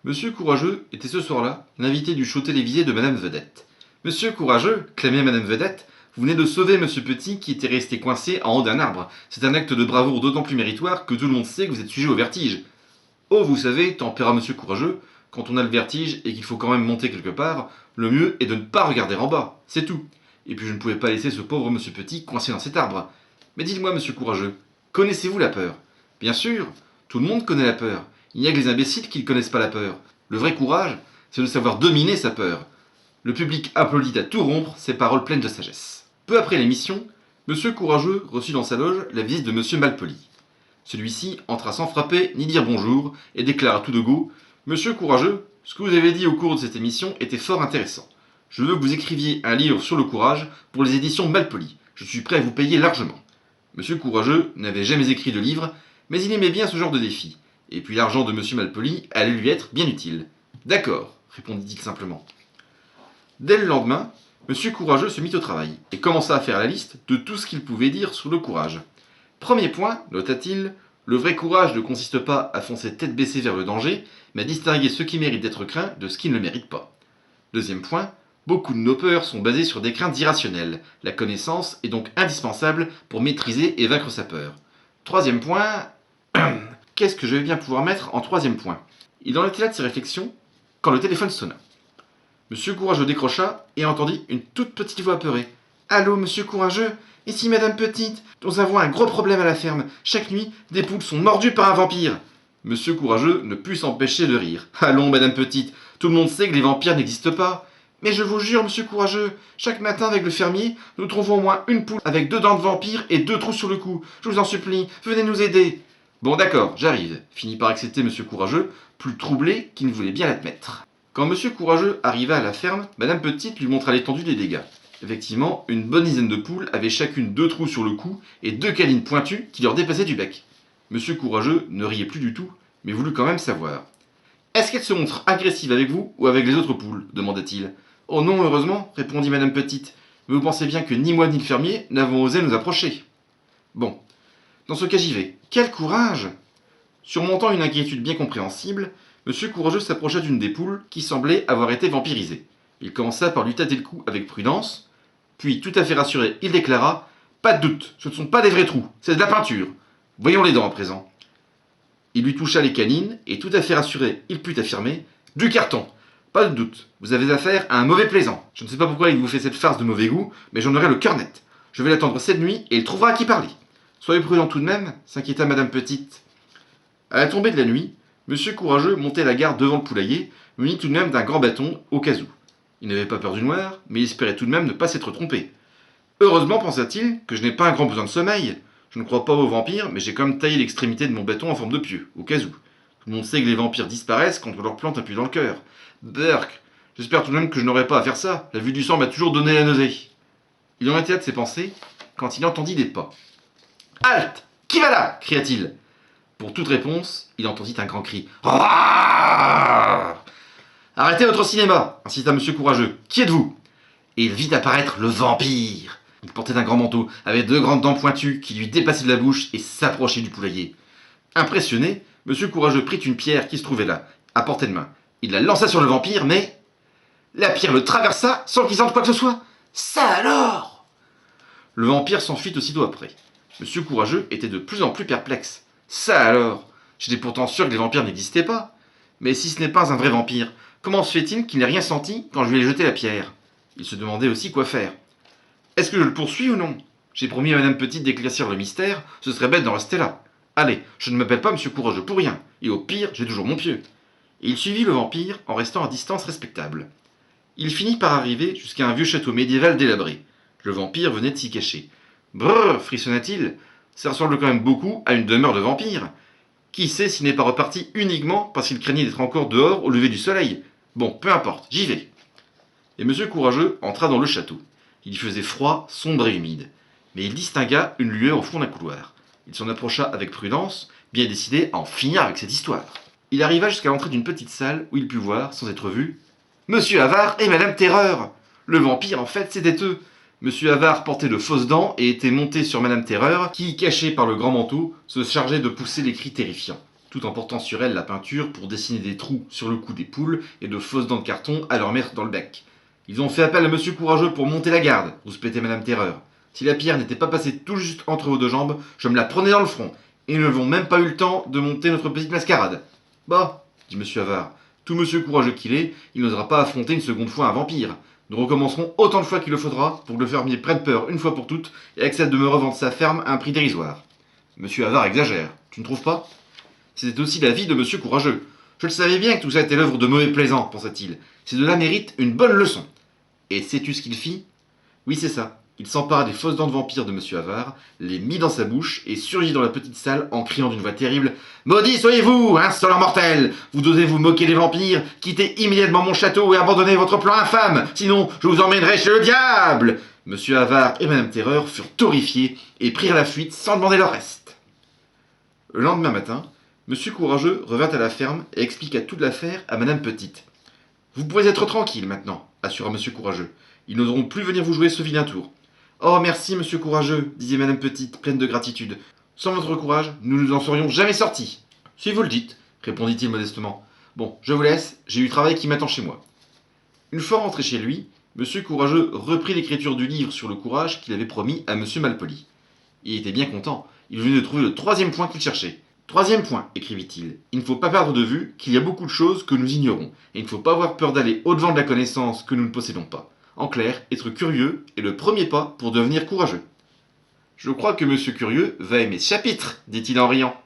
Monsieur Courageux était ce soir-là l'invité du show télévisé de Madame Vedette. Monsieur Courageux, clamait Madame Vedette, vous venez de sauver Monsieur Petit qui était resté coincé en haut d'un arbre. C'est un acte de bravoure d'autant plus méritoire que tout le monde sait que vous êtes sujet au vertige. Oh, vous savez, tempéra Monsieur Courageux, quand on a le vertige et qu'il faut quand même monter quelque part, le mieux est de ne pas regarder en bas, c'est tout. Et puis je ne pouvais pas laisser ce pauvre Monsieur Petit coincé dans cet arbre. Mais dites-moi, Monsieur Courageux, connaissez-vous la peur? Bien sûr, tout le monde connaît la peur. Il n'y a que les imbéciles qui ne connaissent pas la peur. Le vrai courage, c'est de savoir dominer sa peur. Le public applaudit à tout rompre ces paroles pleines de sagesse. Peu après l'émission, Monsieur Courageux reçut dans sa loge la visite de Monsieur Malpoli. Celui-ci entra sans frapper ni dire bonjour et déclara tout de go « Monsieur Courageux, ce que vous avez dit au cours de cette émission était fort intéressant. Je veux que vous écriviez un livre sur le courage pour les éditions Malpoli. Je suis prêt à vous payer largement. » Monsieur Courageux n'avait jamais écrit de livre, mais il aimait bien ce genre de défi. Et puis l'argent de Monsieur Malpoli allait lui être bien utile. D'accord, répondit-il simplement. Dès le lendemain, Monsieur Courageux se mit au travail et commença à faire la liste de tout ce qu'il pouvait dire sur le courage. Premier point, nota-t-il, le vrai courage ne consiste pas à foncer tête baissée vers le danger, mais à distinguer ce qui mérite d'être craint de ce qui ne le mérite pas. Deuxième point, beaucoup de nos peurs sont basées sur des craintes irrationnelles. La connaissance est donc indispensable pour maîtriser et vaincre sa peur. Troisième point... Qu'est-ce que je vais bien pouvoir mettre en troisième point? Il en était là de ses réflexions quand le téléphone sonna. Monsieur Courageux décrocha et entendit une toute petite voix apeurée. « Allô, Monsieur Courageux? Ici Madame Petite. Nous avons un gros problème à la ferme. Chaque nuit, des poules sont mordues par un vampire. » Monsieur Courageux ne put s'empêcher de rire. « Allons, Madame Petite, tout le monde sait que les vampires n'existent pas. » « Mais je vous jure, Monsieur Courageux, chaque matin avec le fermier, nous trouvons au moins une poule avec 2 dents de vampire et 2 trous sur le cou. Je vous en supplie, venez nous aider. » Bon d'accord, j'arrive, finit par accepter Monsieur Courageux, plus troublé qu'il ne voulait bien l'admettre. Quand Monsieur Courageux arriva à la ferme, Madame Petite lui montra l'étendue des dégâts. Effectivement, une bonne dizaine de poules avaient chacune 2 trous sur le cou et 2 canines pointues qui leur dépassaient du bec. Monsieur Courageux ne riait plus du tout, mais voulut quand même savoir. « Est-ce qu'elle se montre agressive avec vous ou avec les autres poules ?» demanda-t-il. « Oh non, heureusement, répondit Madame Petite, mais vous pensez bien que ni moi ni le fermier n'avons osé nous approcher. » Bon. Dans ce cas j'y vais. Quel courage! Surmontant une inquiétude bien compréhensible, Monsieur Courageux s'approcha d'une des poules qui semblait avoir été vampirisée. Il commença par lui tâter le cou avec prudence, puis tout à fait rassuré, il déclara « Pas de doute, ce ne sont pas des vrais trous, c'est de la peinture. Voyons les dents à présent. » Il lui toucha les canines, et tout à fait rassuré, il put affirmer « Du carton. Pas de doute, vous avez affaire à un mauvais plaisant. Je ne sais pas pourquoi il vous fait cette farce de mauvais goût, mais j'en aurai le cœur net. Je vais l'attendre cette nuit, et il trouvera à qui parler. » Soyez prudent tout de même, s'inquiéta Madame Petite. À la tombée de la nuit, Monsieur Courageux montait la garde devant le poulailler, muni tout de même d'un grand bâton, au cas où. Il n'avait pas peur du noir, mais il espérait tout de même ne pas s'être trompé. Heureusement, pensa-t-il, que je n'ai pas un grand besoin de sommeil. Je ne crois pas aux vampires, mais j'ai quand même taillé l'extrémité de mon bâton en forme de pieu, au cas où. Tout le monde sait que les vampires disparaissent quand on leur plante un pieu dans le cœur. Burk, j'espère tout de même que je n'aurai pas à faire ça. La vue du sang m'a toujours donné la nausée. Il en était là de ses pensées, quand il entendit des pas. « Halte! Qui va là ?» cria-t-il. Pour toute réponse, il entendit un grand cri. « Arrêtez votre cinéma !» insista Monsieur Courageux. « Qui êtes-vous » Et il vit apparaître le vampire. Il portait un grand manteau, avait 2 grandes dents pointues qui lui dépassaient de la bouche et s'approchaient du poulailler. Impressionné, Monsieur Courageux prit une pierre qui se trouvait là, à portée de main. Il la lança sur le vampire, mais... la pierre le traversa sans qu'il sente quoi que ce soit. Ça alors! Le vampire s'enfuit aussitôt après. Monsieur Courageux était de plus en plus perplexe. Ça alors! J'étais pourtant sûr que les vampires n'existaient pas. Mais si ce n'est pas un vrai vampire, comment se fait-il qu'il n'ait rien senti quand je lui ai jeté la pierre? Il se demandait aussi quoi faire. Est-ce que je le poursuis ou non? J'ai promis à Madame Petite d'éclaircir le mystère, ce serait bête d'en rester là. Allez, je ne m'appelle pas Monsieur Courageux pour rien, et au pire, j'ai toujours mon pieu. Et il suivit le vampire en restant à distance respectable. Il finit par arriver jusqu'à un vieux château médiéval délabré. Le vampire venait de s'y cacher. Brrr, frissonna-t-il, ça ressemble quand même beaucoup à une demeure de vampire. Qui sait s'il n'est pas reparti uniquement parce qu'il craignait d'être encore dehors au lever du soleil. Bon, peu importe, j'y vais. Et Monsieur Courageux entra dans le château. Il y faisait froid, sombre et humide. Mais il distingua une lueur au fond d'un couloir. Il s'en approcha avec prudence, bien décidé à en finir avec cette histoire. Il arriva jusqu'à l'entrée d'une petite salle où il put voir, sans être vu, Monsieur Havard et Madame Terreur. Le vampire, en fait, c'était eux. Monsieur Havard portait de fausses dents et était monté sur Madame Terreur, qui, cachée par le grand manteau, se chargeait de pousser des cris terrifiants. tout en portant sur elle la peinture pour dessiner des trous sur le cou des poules et de fausses dents de carton à leur mettre dans le bec. Ils ont fait appel à Monsieur Courageux pour monter la garde, rouspétait Madame Terreur. Si la pierre n'était pas passée tout juste entre vos deux jambes, je me la prenais dans le front. Et nous n'avons même pas eu le temps de monter notre petite mascarade. Bah, dit Monsieur Avare, tout Monsieur Courageux qu'il est, il n'osera pas affronter une seconde fois un vampire. Nous recommencerons autant de fois qu'il le faudra pour que le fermier prenne peur une fois pour toutes et accepte de me revendre sa ferme à un prix dérisoire. Monsieur Avare exagère, tu ne trouves pas? C'était aussi la vie de Monsieur Courageux. Je le savais bien que tout ça était l'œuvre de mauvais plaisants, pensa-t-il. C'est de là mérite une bonne leçon. Et sais-tu ce qu'il fit? Oui, c'est ça. Il s'empara des fausses dents de vampire de Monsieur Avare, les mit dans sa bouche et surgit dans la petite salle en criant d'une voix terrible: Maudit soyez-vous, insolent mortel! Vous osez vous moquer des vampires? Quittez immédiatement mon château et abandonnez votre plan infâme, sinon je vous emmènerai chez le diable! Monsieur Avare et Madame Terreur furent horrifiés et prirent la fuite sans demander leur reste. Le lendemain matin, Monsieur Courageux revint à la ferme et expliqua toute l'affaire à Madame Petite. Vous pouvez être tranquille maintenant, assura Monsieur Courageux. Ils n'oseront plus venir vous jouer ce vilain tour. Oh, merci, Monsieur Courageux, disait Madame Petite, pleine de gratitude. Sans votre courage, nous nous en serions jamais sortis. Si vous le dites, répondit-il modestement. Bon, je vous laisse, j'ai du travail qui m'attend chez moi. Une fois rentré chez lui, Monsieur Courageux reprit l'écriture du livre sur le courage qu'il avait promis à Monsieur Malpoli. Il était bien content, il venait de trouver le troisième point qu'il cherchait. Troisième point, écrivit-il, il ne faut pas perdre de vue qu'il y a beaucoup de choses que nous ignorons, et il ne faut pas avoir peur d'aller au-devant de la connaissance que nous ne possédons pas. En clair, être curieux est le premier pas pour devenir courageux. Je crois que Monsieur Curieux va aimer ce chapitre, dit-il en riant.